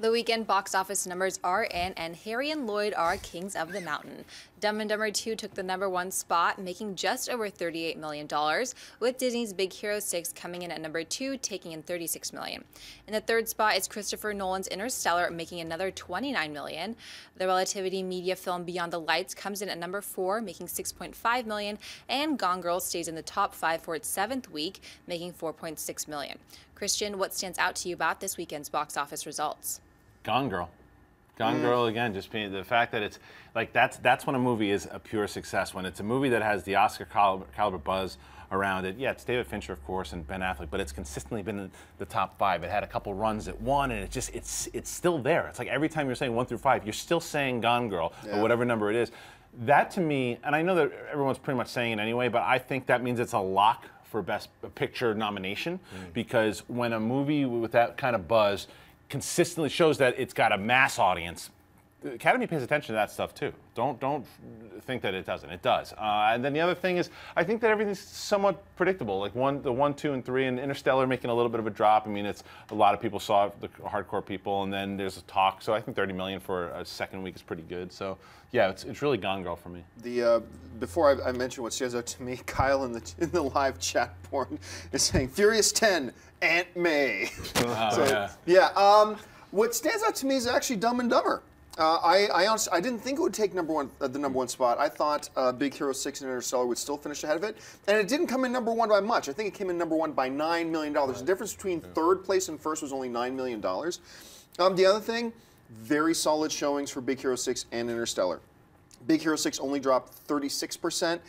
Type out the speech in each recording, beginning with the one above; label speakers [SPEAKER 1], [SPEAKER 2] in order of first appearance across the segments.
[SPEAKER 1] The weekend box office numbers are in, and Harry and Lloyd are kings of the mountain. Dumb and Dumber 2 took the #1 spot, making just over $38 million, with Disney's Big Hero 6 coming in at #2, taking in $36 million. In the third spot is Christopher Nolan's Interstellar, making another $29 million. The Relativity Media film Beyond the Lights comes in at #4, making $6.5 million, and Gone Girl stays in the top 5 for its 7th week, making $4.6 million. Christian, what stands out to you about this weekend's box office results?
[SPEAKER 2] Gone Girl. Gone Girl, again, just being the fact that it's like that's when a movie is a pure success, when it's a movie that has the Oscar caliber buzz around it. Yeah, it's David Fincher, of course, and Ben Affleck, but it's consistently been in the top 5. It had a couple runs at 1, and it's still there. It's like every time you're saying 1 through 5, you're still saying Gone Girl, or whatever number it is. That to me, and I know that everyone's pretty much saying it anyway, but I think that means it's a lock for Best Picture nomination, because when a movie with that kind of buzz consistently shows that it's got a mass audience, the Academy pays attention to that stuff too. Don't think that it doesn't. It does. And then the other thing is, I think that everything's somewhat predictable. Like the 1, 2, and 3, and Interstellar making a little bit of a drop. I mean, it's a lot of people saw it, the hardcore people, and then there's a talk. So I think 30 million for a second week is pretty good. So yeah, it's really Gone Girl for me.
[SPEAKER 3] Before I mention what stands out to me, Kyle in the live chat board is saying Furious 10, Aunt May. What stands out to me is actually Dumb and Dumber. I honestly, I didn't think it would take the #1 spot. I thought Big Hero 6 and Interstellar would still finish ahead of it, and it didn't come in #1 by much. I think it came in #1 by $9 million. The difference between third place and first was only $9 million. The other thing, very solid showings for Big Hero 6 and Interstellar. Big Hero 6 only dropped 36%.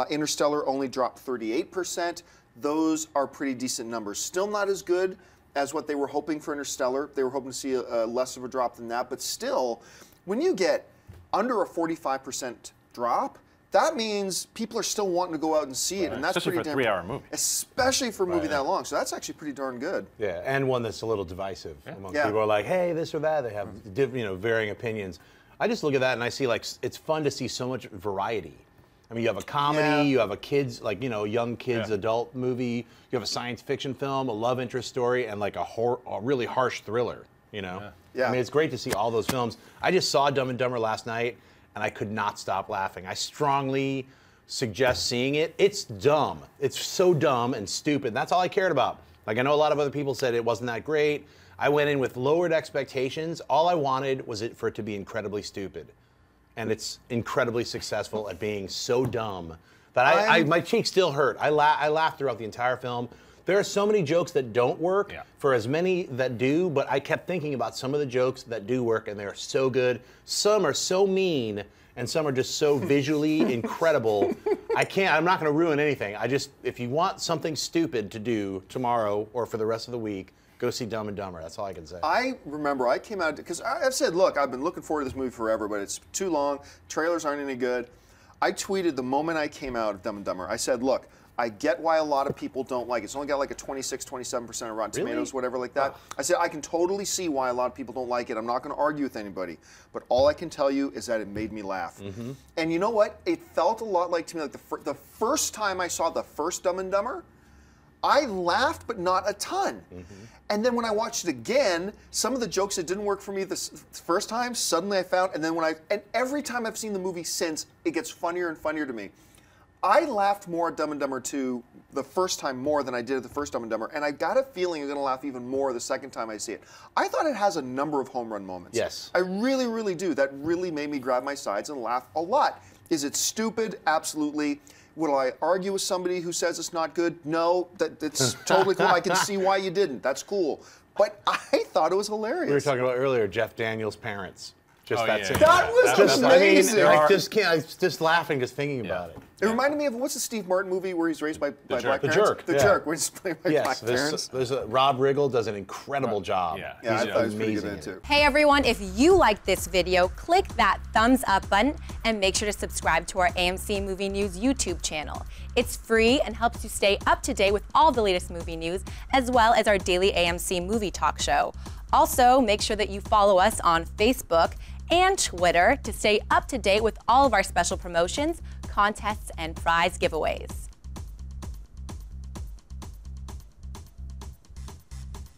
[SPEAKER 3] Interstellar only dropped 38%. Those are pretty decent numbers. Still not as good as what they were hoping for Interstellar. They were hoping to see less of a drop than that, but still, when you get under a 45% drop, that means people are still wanting to go out and see it, and that's
[SPEAKER 2] especially
[SPEAKER 3] pretty
[SPEAKER 2] for a 3-hour movie.
[SPEAKER 3] Especially for a movie that long, so that's actually pretty darn good.
[SPEAKER 4] Yeah, and one that's a little divisive among people who are like, hey, this or that. They have varying opinions. I just look at that and I see like it's fun to see so much variety. I mean, you have a comedy, you have a kids, like, young kids adult movie, you have a science fiction film, a love interest story, and like a really harsh thriller, I mean, it's great to see all those films. I just saw Dumb and Dumber last night, and I could not stop laughing. I strongly suggest seeing it. It's dumb. It's so dumb and stupid. That's all I cared about. Like, I know a lot of other people said it wasn't that great. I went in with lowered expectations. All I wanted was for it to be incredibly stupid. And it's incredibly successful at being so dumb that my cheeks still hurt. I laughed throughout the entire film. There are so many jokes that don't work for as many that do, but I kept thinking about some of the jokes that do work, and they're so good. Some are so mean, and some are just so visually incredible. I'm not going to ruin anything. If you want something stupid to do tomorrow or for the rest of the week, go see Dumb and Dumber. That's all I can say.
[SPEAKER 3] I remember I came out, because I've said, look, I've been looking forward to this movie forever, but it's too long. Trailers aren't any good. I tweeted the moment I came out of Dumb and Dumber. I said, look, I get why a lot of people don't like it. It's only got like a 26, 27% of Rotten Tomatoes, whatever like that. I said, I can totally see why a lot of people don't like it. I'm not going to argue with anybody. But all I can tell you is that it made me laugh. And you know what? It felt a lot like, to me, like the first time I saw the first Dumb and Dumber, I laughed, but not a ton. And then when I watched it again, some of the jokes that didn't work for me the first time, suddenly I found, and every time I've seen the movie since, it gets funnier and funnier to me. I laughed more at Dumb and Dumber 2 the first time more than I did at the first Dumb and Dumber, and I got a feeling I'm going to laugh even more the second time I see it. I thought it has a number of home run moments.
[SPEAKER 4] Yes.
[SPEAKER 3] I really, really do. That really made me grab my sides and laugh a lot. Is it stupid? Absolutely. Will I argue with somebody who says it's not good? No, that's totally cool. I can see why you didn't. That's cool. But I thought it was hilarious.
[SPEAKER 4] We were talking about earlier Jeff Daniels' parents. That
[SPEAKER 3] was amazing.
[SPEAKER 4] I was just laughing just thinking about it.
[SPEAKER 3] It reminded me of, what's the Steve Martin movie where he's raised by black parents?
[SPEAKER 4] The
[SPEAKER 3] Jerk, where he's played by black parents.
[SPEAKER 4] Rob Riggle does an incredible job.
[SPEAKER 3] Yeah, I thought it was pretty good too.
[SPEAKER 1] Hey everyone, if you like this video, click that thumbs up button and make sure to subscribe to our AMC Movie News YouTube channel. It's free and helps you stay up to date with all the latest movie news, as well as our daily AMC movie talk show. Also, make sure that you follow us on Facebook and Twitter to stay up to date with all of our special promotions, contests, and prize giveaways.